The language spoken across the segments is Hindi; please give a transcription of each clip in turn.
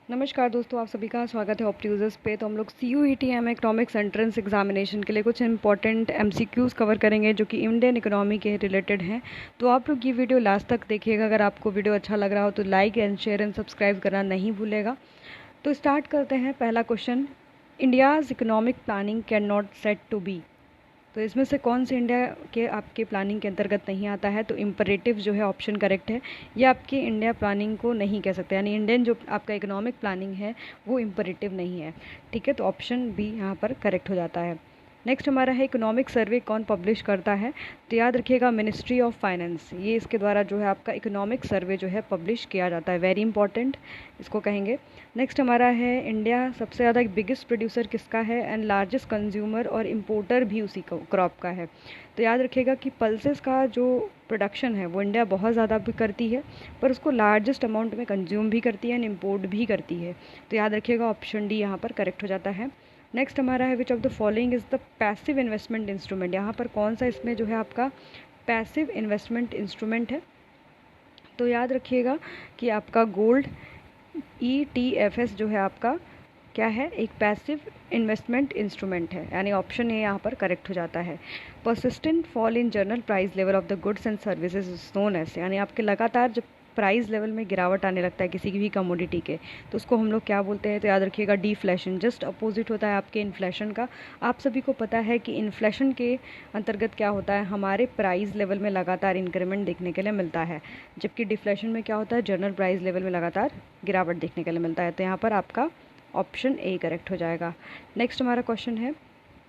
नमस्कार दोस्तों, आप सभी का स्वागत है ऑप्ट यूजर्स पे। तो हम लोग CUET M economics entrance examination के लिए कुछ इंपॉर्टेंट MCQs कवर करेंगे जो कि इंडियन इकोनॉमी के रिलेटेड हैं। तो आप लोग ये वीडियो लास्ट तक देखिएगा। अगर आपको वीडियो अच्छा लग रहा हो तो like and share and subscribe करना नहीं भूलेगा। तो स्टार्ट करते हैं। पहला question, India's economic planning can not set to be. तो इसमें से कौन से इंडिया के आपके प्लानिंग के अंतर्गत नहीं आता है? तो इम्परेटिव जो है ऑप्शन करेक्ट है। ये आपकी इंडिया प्लानिंग को नहीं कह सकते, यानी इंडियन जो आपका इकोनॉमिक प्लानिंग है वो इम्परेटिव नहीं है। ठीक है, तो ऑप्शन बी यहाँ पर करेक्ट हो जाता है। नेक्स्ट हमारा है, इकोनॉमिक सर्वे कौन पब्लिश करता है? तो याद रखिएगा, मिनिस्ट्री ऑफ फाइनेंस। ये इसके द्वारा जो है आपका इकोनॉमिक सर्वे जो है पब्लिश किया जाता है। वेरी इंपॉर्टेंट, इसको कहेंगे। नेक्स्ट हमारा है, इंडिया सबसे ज़्यादा बिगेस्ट प्रोड्यूसर किसका है एंड लार्जेस्ट कंज्यूमर और इम्पोर्टर भी उसी क्रॉप का है? तो याद रखिएगा कि पल्सेस का जो प्रोडक्शन है वो इंडिया बहुत ज़्यादा भी करती है, पर उसको लार्जेस्ट अमाउंट में कंज्यूम भी करती है एंड इम्पोर्ट भी करती है। तो याद रखिएगा ऑप्शन डी यहाँ पर करेक्ट हो जाता है। नेक्स्ट हमारा है, which of the following is the passive investment instrument. यहाँ पर कौन सा इसमें जो है आपका पैसिव इन्वेस्टमेंट इंस्ट्रूमेंट है? तो याद रखिएगा कि आपका गोल्ड ETF जो है आपका क्या है, एक पैसिव इन्वेस्टमेंट इंस्ट्रूमेंट है, यानी ऑप्शन ए यहाँ पर करेक्ट हो जाता है। Persistent fall in general price level of the goods and services is known as, यानी आपके लगातार जब प्राइस लेवल में गिरावट आने लगता है किसी भी कमोडिटी के, तो उसको हम लोग क्या बोलते हैं? तो याद रखिएगा डिफ्लेशन। जस्ट अपोजिट होता है आपके इन्फ्लेशन का। आप सभी को पता है कि इन्फ्लेशन के अंतर्गत क्या होता है, हमारे प्राइस लेवल में लगातार इंक्रीमेंट देखने के लिए मिलता है, जबकि डिफ्लेशन में क्या होता है, जनरल प्राइस लेवल में लगातार गिरावट देखने के लिए मिलता है। तो यहाँ पर आपका ऑप्शन ए करेक्ट हो जाएगा। नेक्स्ट हमारा क्वेश्चन है,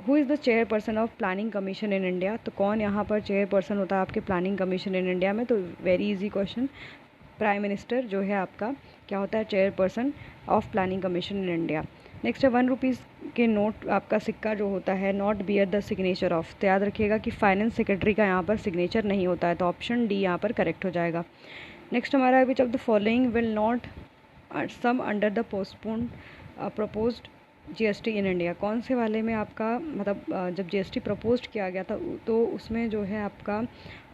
who is the chairperson of planning commission in India? तो कौन यहाँ पर चेयरपर्सन होता है आपके प्लानिंग कमीशन इन इंडिया में? तो very easy question, prime minister जो है आपका क्या होता है, chairperson of planning commission in India. Next है, 1 रुपीज़ के नोट आपका सिक्का जो होता है not bear the signature of. तो याद रखिएगा कि फाइनेंस सेक्रेटरी का यहाँ पर सिग्नेचर नहीं होता है, तो ऑप्शन डी यहाँ पर करेक्ट हो जाएगा। नेक्स्ट हमारा, विच of the following will not sum under the postpone proposed GST in India? कौन से वाले में आपका मतलब जब GST प्रपोज किया गया था तो उसमें जो है आपका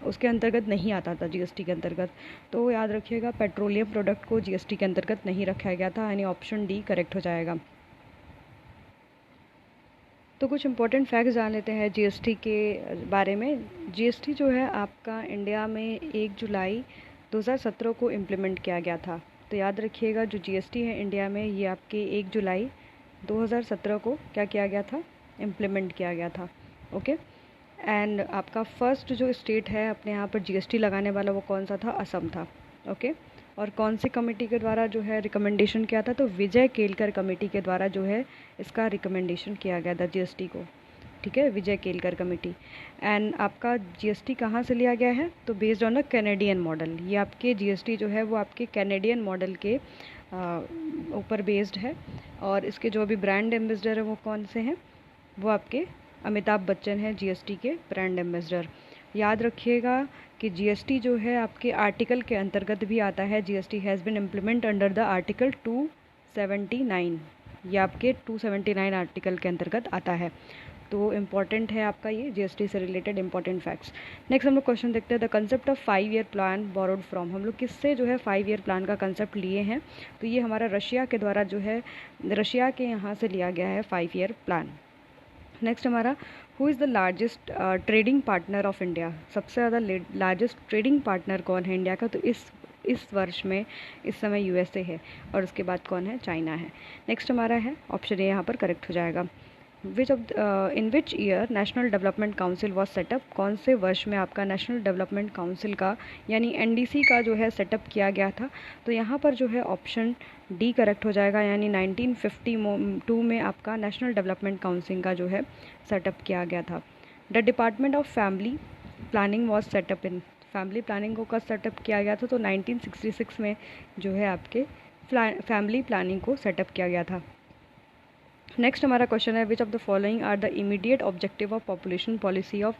उसके अंतर्गत नहीं आता था GST के अंतर्गत। तो याद रखिएगा पेट्रोलियम प्रोडक्ट को GST के अंतर्गत नहीं रखा गया था, यानी ऑप्शन डी करेक्ट हो जाएगा। तो कुछ इंपॉर्टेंट फैक्ट्स जान लेते हैं GST के बारे में। GST जो है आपका इंडिया में 1 जुलाई 2017 को इम्प्लीमेंट किया गया था। तो याद रखिएगा जो GST है इंडिया में, ये आपके 1 जुलाई 2017 को क्या किया गया था, इम्प्लीमेंट किया गया था। ओके, एंड आपका फर्स्ट जो स्टेट है अपने यहाँ पर GST लगाने वाला वो कौन सा था? असम था। ओके, और कौन सी कमेटी के द्वारा जो है रिकमेंडेशन किया था? तो विजय केलकर कमेटी के द्वारा जो है इसका रिकमेंडेशन किया गया था GST को। ठीक है, विजय केलकर कमेटी। एंड आपका GST कहाँ से लिया गया है? तो based on the Canadian model. ये आपके GST जो है वो आपके कैनेडियन मॉडल के ऊपर बेस्ड है। और इसके जो अभी ब्रांड एम्बेसडर है वो कौन से हैं? वो आपके अमिताभ बच्चन है GST के ब्रांड एम्बेसडर। याद रखिएगा कि GST जो है आपके आर्टिकल के अंतर्गत भी आता है। GST has been implement under the article 279। ये आपके 279 आर्टिकल के अंतर्गत आता है। तो इम्पॉर्टेंट है आपका ये GST से रिलेटेड इंपॉर्टेंट फैक्ट्स। नेक्स्ट हम लोग क्वेश्चन देखते हैं, the concept of 5 year plan borrowed from. हम लोग किससे जो है 5 ईयर प्लान का कंसेप्ट लिए हैं? तो ये हमारा रशिया के द्वारा जो है, रशिया के यहाँ से लिया गया है 5 ईयर प्लान। नेक्स्ट हमारा, who is the largest trading partner of India? सबसे ज़्यादा लार्जेस्ट ट्रेडिंग पार्टनर कौन है इंडिया का? तो इस वर्ष में इस समय USA है, और उसके बाद कौन है? चाइना है। नेक्स्ट हमारा है, ऑप्शन ए यहाँ पर करेक्ट हो जाएगा। In which year national development council was set up? कौन से वर्ष में आपका नेशनल डेवलपमेंट काउंसिल का यानी NDC का जो है सेटअप किया गया था? तो यहाँ पर जो है ऑप्शन डी करेक्ट हो जाएगा, यानी 1952 में आपका नेशनल डेवलपमेंट काउंसिल का जो है सेटअप किया गया था। The department of family planning was setup in, family planning को कब सेटअप किया गया था? तो 1966 में जो है आपके फैमिली प्लानिंग को सेटअप किया गया था। नेक्स्ट हमारा क्वेश्चन है, which of the following are the immediate objective of population policy of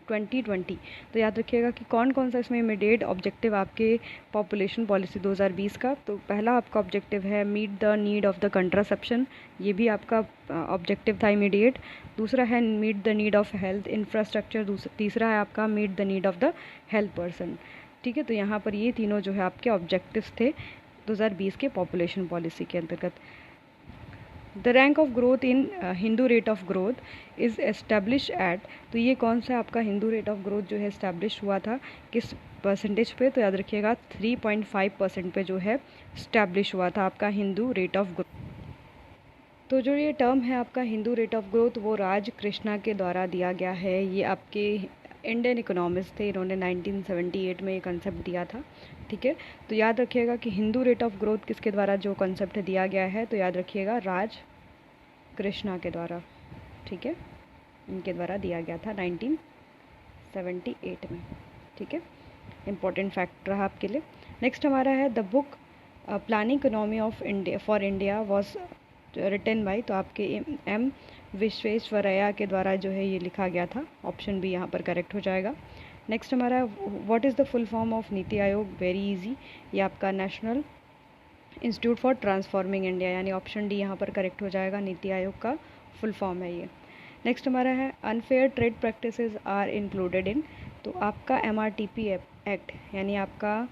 2020? तो याद रखिएगा कि कौन कौन सा इसमें इमीडिएट ऑब्जेक्टिव आपके पॉपुलेशन पॉलिसी 2020 का। तो पहला आपका ऑब्जेक्टिव है meet the need of the contraception, ये भी आपका ऑब्जेक्टिव था इमीडिएट। दूसरा है meet the need of health infrastructure. तीसरा है आपका meet the need of the health person. ठीक है, तो यहाँ पर ये तीनों जो है आपके ऑब्जेक्टिव्स थे 2020 के पॉपुलेशन पॉलिसी के अंतर्गत। The rank of growth in Hindu rate of growth is establish at, तो ये कौन सा आपका हिंदू रेट ऑफ ग्रोथ जो है एस्टेब्लिश हुआ था किस परसेंटेज पे, तो याद रखिएगा 3.5% पे जो है एस्टेब्लिश हुआ था आपका हिंदू रेट ऑफ ग्रोथ। तो जो ये टर्म है आपका हिंदू रेट ऑफ ग्रोथ वो राज कृष्णा के द्वारा दिया गया है। ये आपके इंडियन इकोनॉमिस्ट थे, इन्होंने 1978 में ये कंसेप्ट दिया था। ठीक है, तो याद रखिएगा कि हिंदू रेट ऑफ ग्रोथ किसके द्वारा जो कंसेप्ट दिया गया है, तो याद रखिएगा राज कृष्णा के द्वारा। ठीक है, इनके द्वारा दिया गया था 1978 में। ठीक है, इम्पॉर्टेंट फैक्ट रहा आपके लिए। नेक्स्ट हमारा है the book planning economy of India for India was written by, तो आपके एम विश्वेश्वरैया के द्वारा जो है ये लिखा गया था। ऑप्शन बी यहाँ पर करेक्ट हो जाएगा। नेक्स्ट हमारा what is the full form of NITI Aayog, very easy, ये आपका national institute for transforming India, यानी ऑप्शन डी यहाँ पर करेक्ट हो जाएगा। नीति आयोग का फुल फॉर्म है ये। नेक्स्ट हमारा है unfair trade practices are included in, तो आपका MRTP एक्ट यानी आपका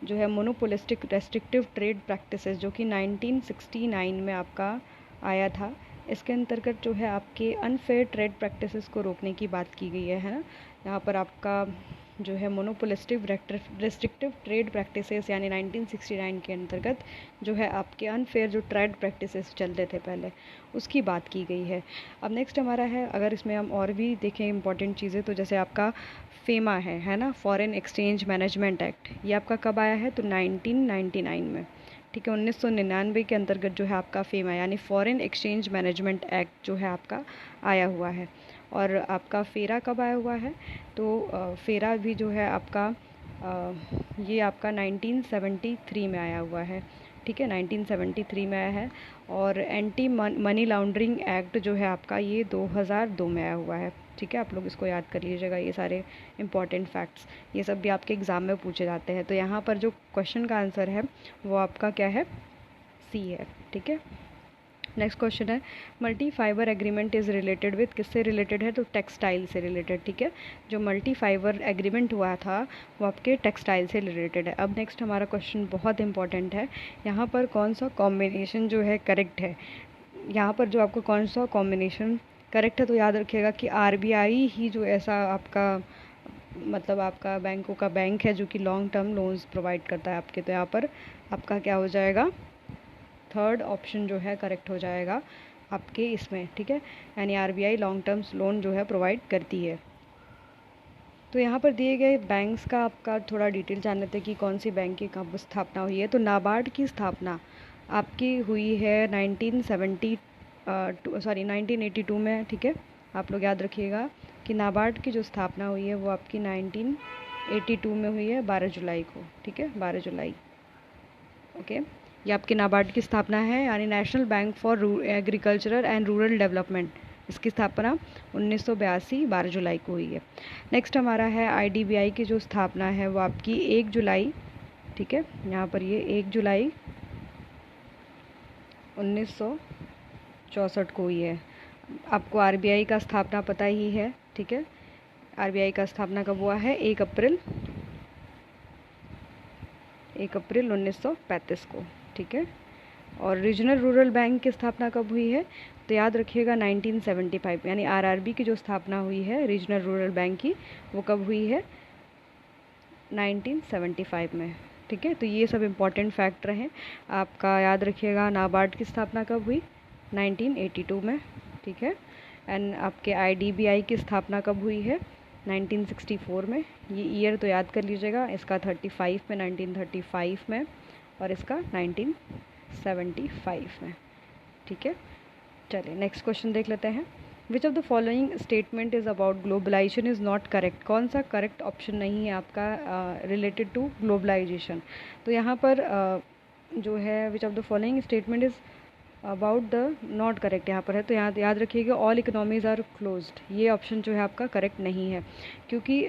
जो है मोनोपोलिस्टिक रेस्ट्रिक्टिव ट्रेड प्रैक्टिसेस जो कि 1969 में आपका आया था, इसके अंतर्गत जो है आपके अनफेयर ट्रेड प्रैक्टिसेस को रोकने की बात की गई है ना। यहाँ पर आपका जो है मोनोपोलिस्टिक रेस्ट्रिक्टिव ट्रेड प्रैक्टिसेस यानी 1969 के अंतर्गत जो है आपके अनफेयर जो ट्रेड प्रैक्टिसेस चलते थे पहले, उसकी बात की गई है। अब नेक्स्ट हमारा है, अगर इसमें हम और भी देखें इंपॉर्टेंट चीज़ें, तो जैसे आपका फेमा है ना, फॉरेन एक्सचेंज मैनेजमेंट एक्ट, ये आपका कब आया है, तो 1999 में। ठीक है, 1999 के अंतर्गत जो है आपका फेमा यानी फॉरेन एक्सचेंज मैनेजमेंट एक्ट जो है आपका आया हुआ है। और आपका फेरा कब आया हुआ है, तो फेरा भी जो है आपका ये आपका 1973 में आया हुआ है। ठीक है, 1973 में आया है। और एंटी मनी लॉन्ड्रिंग एक्ट जो है आपका ये 2002 में आया हुआ है। ठीक है, आप लोग इसको याद कर लीजिएगा, ये सारे इंपॉर्टेंट फैक्ट्स, ये सब भी आपके एग्ज़ाम में पूछे जाते हैं। तो यहाँ पर जो क्वेश्चन का आंसर है वो आपका क्या है, सी है। ठीक है, नेक्स्ट क्वेश्चन है multi fibre agreement is related with, किससे रिलेटेड है, तो टेक्सटाइल से रिलेटेड। ठीक है, जो मल्टी फाइबर एग्रीमेंट हुआ था वो आपके टेक्सटाइल से रिलेटेड है। अब नेक्स्ट हमारा क्वेश्चन बहुत इंपॉर्टेंट है, यहाँ पर कौन सा कॉम्बिनेशन जो है करेक्ट है। यहाँ पर जो आपको कौन सा कॉम्बिनेशन करेक्ट है, तो याद रखिएगा कि RBI ही जो ऐसा आपका मतलब आपका बैंकों का बैंक है जो कि लॉन्ग टर्म लोन्स प्रोवाइड करता है आपके, तो यहाँ पर आपका क्या हो जाएगा, थर्ड ऑप्शन जो है करेक्ट हो जाएगा आपके इसमें। ठीक है, यानी RBI लॉन्ग टर्म लोन जो है प्रोवाइड करती है। तो यहाँ पर दिए गए बैंक्स का आपका थोड़ा डिटेल जान लेते हैं कि कौन सी बैंक की कब स्थापना हुई है। तो नाबार्ड की स्थापना आपकी हुई है 1982 में। ठीक है, आप लोग याद रखिएगा कि नाबार्ड की जो स्थापना हुई है वो आपकी 1982 में हुई है 12 जुलाई को। ठीक है, 12 जुलाई। ओके, ये आपकी नाबार्ड की स्थापना है, यानी national bank for agricultural and rural development, इसकी स्थापना 1982 12 जुलाई को हुई है। नेक्स्ट हमारा है IDBI की जो स्थापना है वो आपकी 1 जुलाई, ठीक है, यहाँ पर ये 1 जुलाई 1964 को हुई है। आपको RBI का स्थापना पता ही है। ठीक है, RBI का स्थापना कब हुआ है, 1 अप्रैल 1935 को। ठीक है, और रीजनल रूरल बैंक की स्थापना कब हुई है, तो याद रखिएगा 1975, यानी RRB की जो स्थापना हुई है रीजनल रूरल बैंक की वो कब हुई है, 1975 में। ठीक है, तो ये सब इम्पॉर्टेंट फैक्टर हैं आपका, याद रखिएगा। नाबार्ड की स्थापना कब हुई, 1982 में। ठीक है, एंड आपके IDBI की स्थापना कब हुई है, 1964 में। ये ईयर तो याद कर लीजिएगा, इसका 35 में, 1935 में, और इसका 1975 में। ठीक है, चलिए नेक्स्ट क्वेश्चन देख लेते हैं। Which of the following statement is about globalisation is not correct, कौन सा करेक्ट ऑप्शन नहीं है आपका रिलेटेड टू ग्लोबलाइजेशन। तो यहाँ पर जो है which of the following statement is about the not correct यहाँ पर है, तो यहाँ याद रखिएगा ऑल इकोनॉमीज़ आर क्लोज्ड, ये ऑप्शन जो है आपका करेक्ट नहीं है, क्योंकि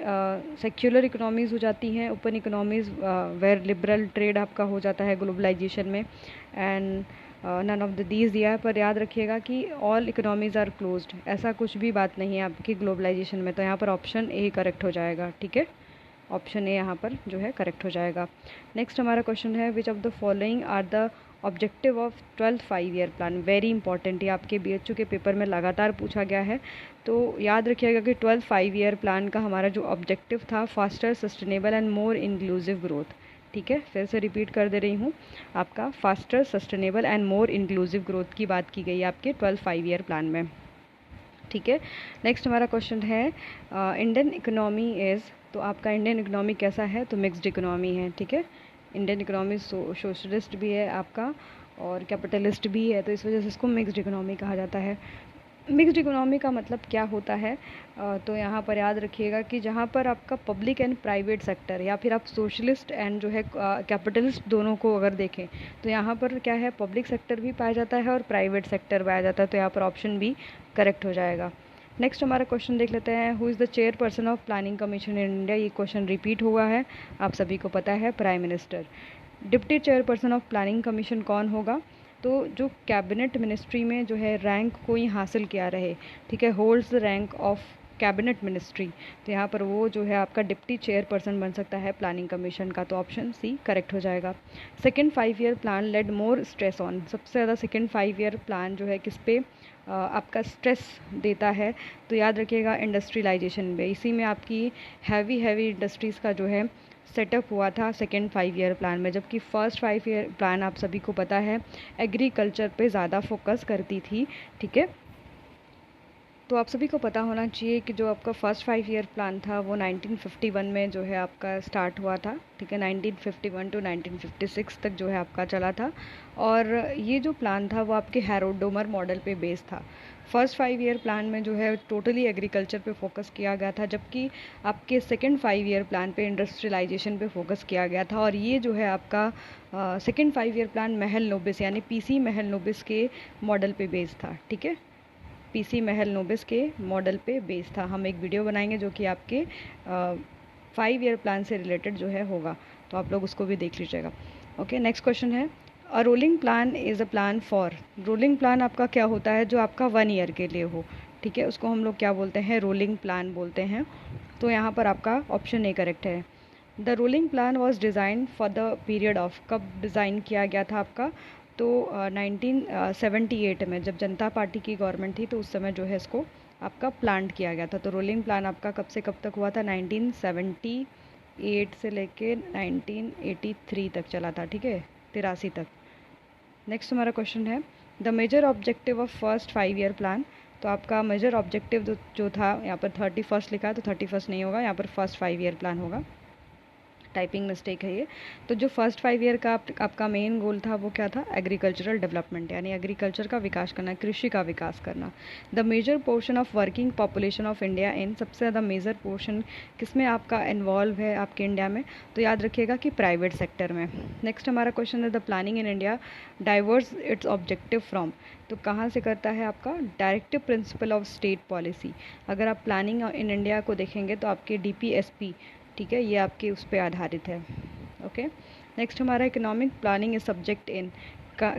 सेक्युलर इकोनॉमीज़ हो जाती हैं, open economies where liberal trade आपका हो जाता है ग्लोबलाइजेशन में, and none of the these दिया है। पर याद रखिएगा कि ऑल इकोनॉमीज़ आर क्लोज्ड, ऐसा कुछ भी बात नहीं है आपकी ग्लोबलाइजेशन में, तो यहाँ पर ऑप्शन ए करेक्ट हो जाएगा। ठीक है, ऑप्शन ए यहाँ पर जो है करेक्ट हो जाएगा। नेक्स्ट हमारा क्वेश्चन है which of the following are the objective of 12th 5 year plan. Very important, ये आपके BHU के पेपर में लगातार पूछा गया है, तो याद रखिएगा कि 12th 5 ईयर प्लान का हमारा जो ऑब्जेक्टिव था faster, sustainable and more inclusive growth. ठीक है, फिर से रिपीट कर दे रही हूँ, आपका faster, sustainable and more inclusive growth की बात की गई है आपके 12th 5 ईयर प्लान में। ठीक है, नेक्स्ट हमारा क्वेश्चन है इंडियन इकोनॉमी इज़, तो आपका इंडियन इकोनॉमी कैसा है, तो मिक्स्ड इकोनॉमी है। ठीक है, इंडियन इकोनॉमी सोशलिस्ट भी है आपका और कैपिटलिस्ट भी है, तो इस वजह से इसको मिक्स्ड इकोनॉमी कहा जाता है। मिक्स्ड इकोनॉमी का मतलब क्या होता है, तो यहाँ पर याद रखिएगा कि जहाँ पर आपका पब्लिक एंड प्राइवेट सेक्टर, या फिर आप सोशलिस्ट एंड जो है कैपिटलिस्ट दोनों को अगर देखें तो यहाँ पर क्या है, पब्लिक सेक्टर भी पाया जाता है और प्राइवेट सेक्टर पाया जाता है, तो यहाँ पर ऑप्शन बी करेक्ट हो जाएगा। नेक्स्ट हमारा क्वेश्चन देख लेते हैं, who is the chairperson of planning commission in India. ये क्वेश्चन रिपीट हुआ है, आप सभी को पता है, prime minister. Deputy chairperson of planning commission कौन होगा, तो जो कैबिनेट मिनिस्ट्री में जो है रैंक कोई हासिल किया रहे, ठीक है, holds the rank of cabinet ministry, तो यहाँ पर वो जो है आपका डिप्टी चेयरपर्सन बन सकता है प्लानिंग कमीशन का, तो ऑप्शन सी करेक्ट हो जाएगा। Second 5 year plan led more stress on, सबसे ज़्यादा सेकेंड 5 ईयर प्लान जो है किस पे आपका स्ट्रेस देता है, तो याद रखिएगा इंडस्ट्रियलाइजेशन में, इसी में आपकी हैवी इंडस्ट्रीज़ का जो है सेटअप हुआ था सेकेंड 5 ईयर प्लान में, जबकि फर्स्ट 5 ईयर प्लान आप सभी को पता है एग्रीकल्चर पे ज़्यादा फोकस करती थी। ठीक है, तो आप सभी को पता होना चाहिए कि जो आपका फर्स्ट 5 ईयर प्लान था वो 1951 में जो है आपका स्टार्ट हुआ था। ठीक है, 1951 टू 1956 तक जो है आपका चला था, और ये जो प्लान था वो आपके हैरोडोमर मॉडल पे बेस्ड था। फर्स्ट 5 ईयर प्लान में जो है टोटली एग्रीकल्चर पे फोकस किया गया था, जबकि आपके सेकेंड 5 ईयर प्लान पे इंडस्ट्रियलाइजेशन पे फोकस किया गया था, और ये जो है आपका सेकेंड 5 ईयर प्लान महल नोबिस यानी PC महल नोबिस के मॉडल पे बेस्ड था। ठीक है, PC महल नोबिस के मॉडल पे बेस्ड था। हम एक वीडियो बनाएंगे जो कि आपके 5 ईयर प्लान से रिलेटेड जो है होगा, तो आप लोग उसको भी देख लीजिएगा। ओके, नेक्स्ट क्वेश्चन है, a rolling plan is a plan for. Rolling plan आपका क्या होता है, जो आपका 1 ईयर के लिए हो। ठीक है, उसको हम लोग क्या बोलते हैं, रोलिंग प्लान बोलते हैं, तो यहाँ पर आपका ऑप्शन ए करेक्ट है। The rolling plan was design for the period of, कब डिज़ाइन किया गया था आपका, तो 1978 में जब जनता पार्टी की गवर्नमेंट थी, तो उस समय जो है इसको आपका प्लान किया गया था। तो रोलिंग प्लान आपका कब से कब तक हुआ था, 1978 से लेके 1983 तक चला था। ठीक है, 83 तक। नेक्स्ट हमारा क्वेश्चन है, the major objective of first 5 year plan. तो आपका मेजर ऑब्जेक्टिव जो था, यहाँ पर 31 लिखा है, तो 31 नहीं होगा, यहाँ पर फर्स्ट 5 ईयर प्लान होगा, टाइपिंग मिस्टेक है ये। तो जो फर्स्ट 5 ईयर का आपका मेन गोल था वो क्या था, एग्रीकल्चरल डेवलपमेंट, यानी एग्रीकल्चर का विकास करना, कृषि का विकास करना। The major portion of working population of India in, सबसे ज़्यादा मेजर पोर्शन किसमें आपका इन्वॉल्व है आपके इंडिया में, तो याद रखिएगा कि प्राइवेट सेक्टर में। नेक्स्ट हमारा क्वेश्चन है, the planning in India diverse it's objective from, तो कहाँ से करता है आपका, directive principle of state policy. अगर आप प्लानिंग इन इंडिया को देखेंगे तो आपके DPSP, ठीक है, ये आपके उस पर आधारित है। ओके, नेक्स्ट हमारा economic planning is subject in,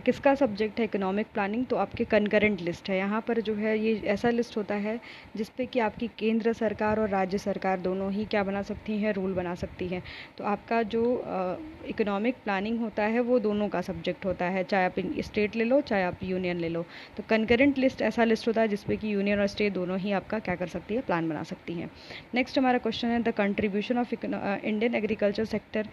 किसका सब्जेक्ट है इकोनॉमिक प्लानिंग, तो आपके कनकरेंट लिस्ट है। यहाँ पर जो है ये ऐसा लिस्ट होता है जिसपे कि आपकी केंद्र सरकार और राज्य सरकार दोनों ही क्या बना सकती हैं, रूल बना सकती हैं। तो आपका जो इकोनॉमिक प्लानिंग होता है वो दोनों का सब्जेक्ट होता है, चाहे आप स्टेट ले लो चाहे आप यूनियन ले लो। तो कनकरेंट लिस्ट ऐसा लिस्ट होता है जिसपे कि यूनियन और स्टेट दोनों ही आपका क्या कर सकती है, प्लान बना सकती हैं। नेक्स्ट हमारा क्वेश्चन है, the contribution of Indian agriculture sector,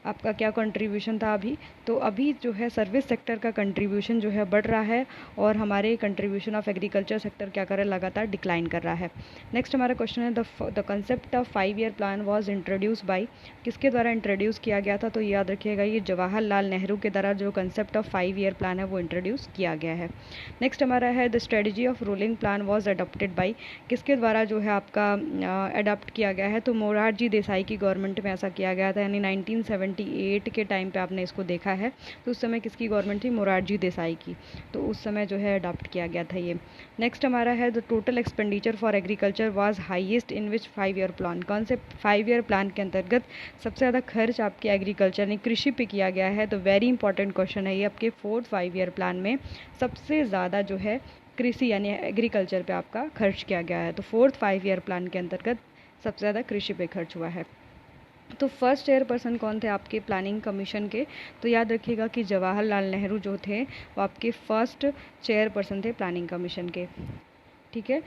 आपका क्या कंट्रीब्यूशन था अभी, तो अभी जो है सर्विस सेक्टर का कंट्रीब्यूशन जो है बढ़ रहा है, और हमारे कंट्रीब्यूशन ऑफ एग्रीकल्चर सेक्टर क्या कर रहा है, लगातार डिक्लाइन कर रहा है। नेक्स्ट हमारा क्वेश्चन है, the concept of 5 year plan was introduce by, किसके द्वारा इंट्रोड्यूस किया गया था, तो याद रखिएगा ये जवाहरलाल नेहरू के द्वारा जो कंसेप्ट ऑफ 5 ईयर प्लान है वो इंट्रोड्यूस किया गया है। नेक्स्ट हमारा है, the strategy of ruling plan was adopted by, किसके द्वारा जो है आपका अडॉप्ट किया गया है, तो मोरारजी देसाई की गवर्नमेंट में ऐसा किया गया था, यानी 1978 के टाइम पे आपने इसको देखा है, तो उस समय किसकी गवर्नमेंट थी, मोरारजी देसाई की, तो उस समय जो है अडॉप्ट किया गया था ये। नेक्स्ट हमारा है, the total expenditure for agriculture was highest in which 5 year plan, कौन से 5 ईयर प्लान के अंतर्गत सबसे ज़्यादा खर्च आपके एग्रीकल्चर यानी कृषि पे किया गया है, तो वेरी इंपॉर्टेंट क्वेश्चन है ये, आपके 4th 5 ईयर प्लान में सबसे ज़्यादा जो है कृषि यानी एग्रीकल्चर पे आपका खर्च किया गया है, तो 4th 5 ईयर प्लान के अंतर्गत सबसे ज़्यादा कृषि पे खर्च हुआ है। तो फर्स्ट चेयरपर्सन कौन थे आपके प्लानिंग कमीशन के? तो याद रखिएगा कि जवाहरलाल नेहरू जो थे वो आपके फर्स्ट चेयरपर्सन थे प्लानिंग कमीशन के। ठीक है।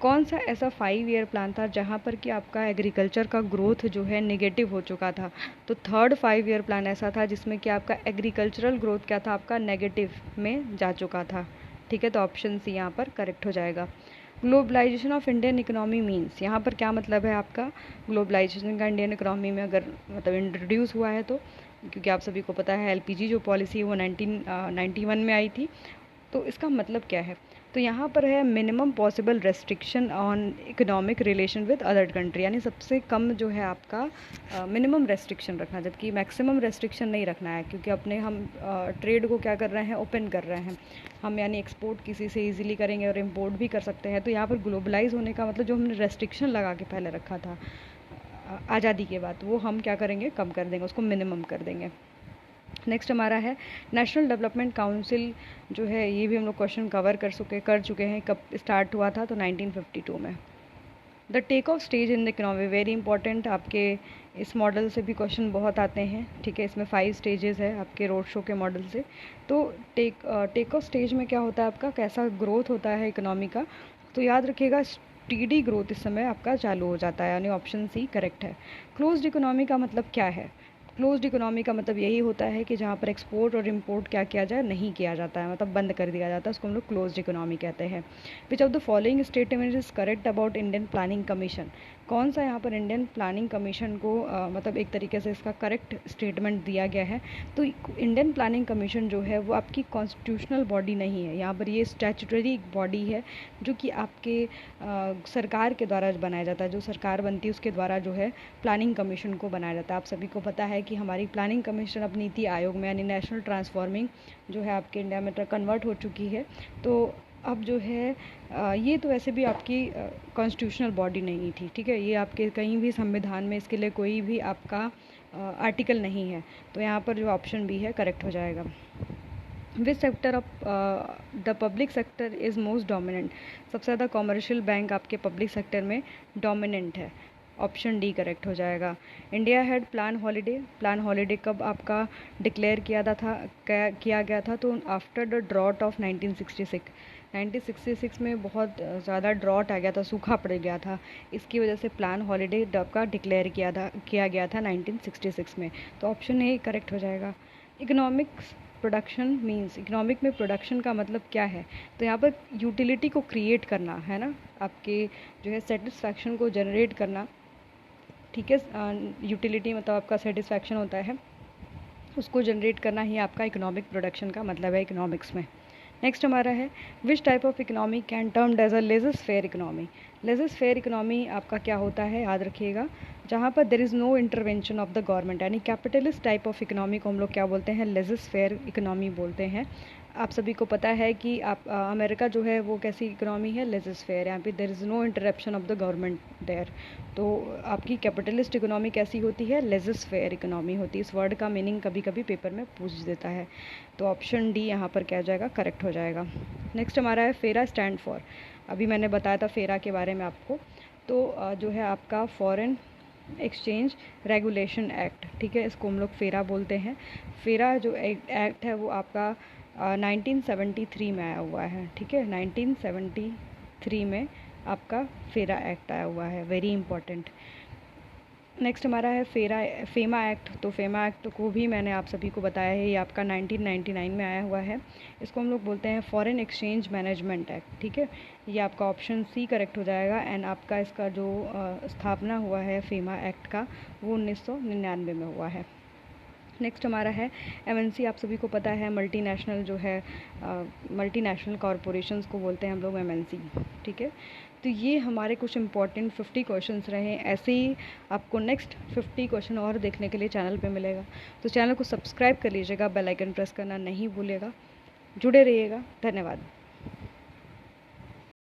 कौन सा ऐसा 5 ईयर प्लान था जहाँ पर कि आपका एग्रीकल्चर का ग्रोथ जो है नेगेटिव हो चुका था? तो थर्ड 5 ईयर प्लान ऐसा था जिसमें कि आपका एग्रीकल्चरल ग्रोथ क्या था, आपका नेगेटिव में जा चुका था। ठीक है, तो ऑप्शन सी यहाँ पर करेक्ट हो जाएगा। Globalisation of Indian economy means, यहाँ पर क्या मतलब है आपका ग्लोबलाइजेशन का इंडियन इकोनॉमी में अगर मतलब इंट्रोड्यूस हुआ है तो, क्योंकि आप सभी को पता है एलपीजी जो पॉलिसी है वो 1991 में आई थी। तो इसका मतलब क्या है? तो यहाँ पर है minimum possible restriction on economic relation with other country, यानी सबसे कम जो है आपका मिनिमम रेस्ट्रिक्शन रखना, जबकि मैक्सिमम रेस्ट्रिक्शन नहीं रखना है, क्योंकि अपने हम ट्रेड को क्या कर रहे हैं, ओपन कर रहे हैं हम, यानी एक्सपोर्ट किसी से इजीली करेंगे और इम्पोर्ट भी कर सकते हैं। तो यहाँ पर ग्लोबलाइज होने का मतलब जो हमने रेस्ट्रिक्शन लगा के पहले रखा था आज़ादी के बाद, वो हम क्या करेंगे, कम कर देंगे, उसको मिनिमम कर देंगे। नेक्स्ट हमारा है नेशनल डेवलपमेंट काउंसिल जो है, ये भी हम लोग क्वेश्चन कवर कर चुके हैं। कब स्टार्ट हुआ था? तो 1952 में। The take off stage in the economy, very important, आपके इस मॉडल से भी क्वेश्चन बहुत आते हैं। ठीक है, इसमें 5 स्टेजेस है आपके रोड शो के मॉडल से। तो टेक ऑफ स्टेज में क्या होता है आपका, कैसा ग्रोथ होता है इकोनॉमी का? तो याद रखिएगा स्पीडी ग्रोथ इस समय आपका चालू हो जाता है, यानी ऑप्शन सी करेक्ट है। क्लोज्ड इकोनॉमी का मतलब क्या है? क्लोज्ड इकोनॉमी का मतलब यही होता है कि जहाँ पर एक्सपोर्ट और इम्पोर्ट क्या किया जाए, नहीं किया जाता है, मतलब बंद कर दिया जाता है, उसको हम लोग क्लोज्ड इकोनॉमी कहते हैं। Which of the following statement is correct about Indian planning commission, कौन सा यहाँ पर इंडियन प्लानिंग कमीशन को मतलब एक तरीके से इसका करेक्ट स्टेटमेंट दिया गया है? तो इंडियन प्लानिंग कमीशन जो है वो आपकी कॉन्स्टिट्यूशनल बॉडी नहीं है, यहाँ पर ये स्टैचुटरी बॉडी है जो कि आपके सरकार के द्वारा बनाया जाता है, जो सरकार बनती है उसके द्वारा जो है प्लानिंग कमीशन को बनाया जाता है। आप सभी को पता है कि हमारी प्लानिंग कमीशन अब नीति आयोग में यानी नेशनल ट्रांसफॉर्मिंग जो है आपके इंडिया में कन्वर्ट हो चुकी है। तो अब जो है ये तो वैसे भी आपकी कॉन्स्टिट्यूशनल बॉडी नहीं थी। ठीक है, ये आपके कहीं भी संविधान में इसके लिए कोई भी आपका आर्टिकल नहीं है। तो यहाँ पर जो ऑप्शन बी है करेक्ट हो जाएगा। Which sector of the public sector is most dominant, सबसे ज़्यादा कॉमर्शियल बैंक आपके पब्लिक सेक्टर में डोमिनेंट है, ऑप्शन डी करेक्ट हो जाएगा। इंडिया हैड प्लान हॉलीडे कब आपका डिक्लेयर किया गया था? तो आफ्टर द ड्रॉट ऑफ 1966 में बहुत ज़्यादा ड्रॉट आ गया था, सूखा पड़ गया था, इसकी वजह से प्लान हॉलीडे आपका डिक्लेयर किया गया था 1966 में। तो ऑप्शन ए करेक्ट हो जाएगा। इकोनॉमिक्स प्रोडक्शन मींस, इकोनॉमिक में प्रोडक्शन का मतलब क्या है? तो यहाँ पर यूटिलिटी को क्रिएट करना है ना, आपके जो है सेटिस्फैक्शन को जनरेट करना। ठीक है, यूटिलिटी मतलब आपका सेटिस्फैक्शन होता है, उसको जनरेट करना ही आपका इकोनॉमिक प्रोडक्शन का मतलब है इकोनॉमिक्स में। नेक्स्ट हमारा है which type of economy can termed as a laissez faire economy, laissez faire economy आपका क्या होता है, याद रखिएगा, जहाँ पर there is no intervention of the government, यानी कैपिटलिस्ट टाइप ऑफ इकोनॉमी को हम लोग क्या बोलते हैं, लेजस फेयर इकोनॉमी बोलते हैं। आप सभी को पता है कि आप अमेरिका जो है वो कैसी इकोनॉमी है, लेजस फेयर, यहाँ पे there is no interruption of the government there. तो आपकी कैपिटलिस्ट इकोनॉमी कैसी होती है, लेजस फेयर इकोनॉमी होती है। इस वर्ड का मीनिंग कभी कभी पेपर में पूछ देता है। तो ऑप्शन डी यहाँ पर क्या जाएगा, करेक्ट हो जाएगा। नेक्स्ट हमारा है फेरा स्टैंड फॉर, अभी मैंने बताया था फेरा के बारे में आपको। तो जो है आपका फॉरेन एक्सचेंज रेगुलेशन एक्ट, ठीक है, इसको हम लोग फेरा बोलते हैं। फेरा जो एक्ट है वो आपका 1973 में आया हुआ है। ठीक है, 1973 में आपका फेरा एक्ट आया हुआ है, वेरी इंपॉर्टेंट। नेक्स्ट हमारा है फेमा एक्ट। तो फेमा एक्ट को भी मैंने आप सभी को बताया है, ये आपका 1999 में आया हुआ है। इसको हम लोग बोलते हैं फॉरेन एक्सचेंज मैनेजमेंट एक्ट। ठीक है, ये आपका ऑप्शन सी करेक्ट हो जाएगा। एंड आपका इसका जो स्थापना हुआ है फेमा एक्ट का, वो 1999 में हुआ है। नेक्स्ट हमारा है एमएनसी, आप सभी को पता है मल्टीनेशनल जो है मल्टीनेशनल कॉरपोरेशंस को बोलते हैं हम लोग एमएनसी। ठीक है, तो ये हमारे कुछ इंपॉर्टेंट 50 क्वेश्चंस रहे। ऐसे ही आपको नेक्स्ट 50 क्वेश्चन और देखने के लिए चैनल पे मिलेगा, तो चैनल को सब्सक्राइब कर लीजिएगा, बेल आइकन प्रेस करना नहीं भूलिएगा, जुड़े रहिएगा। धन्यवाद।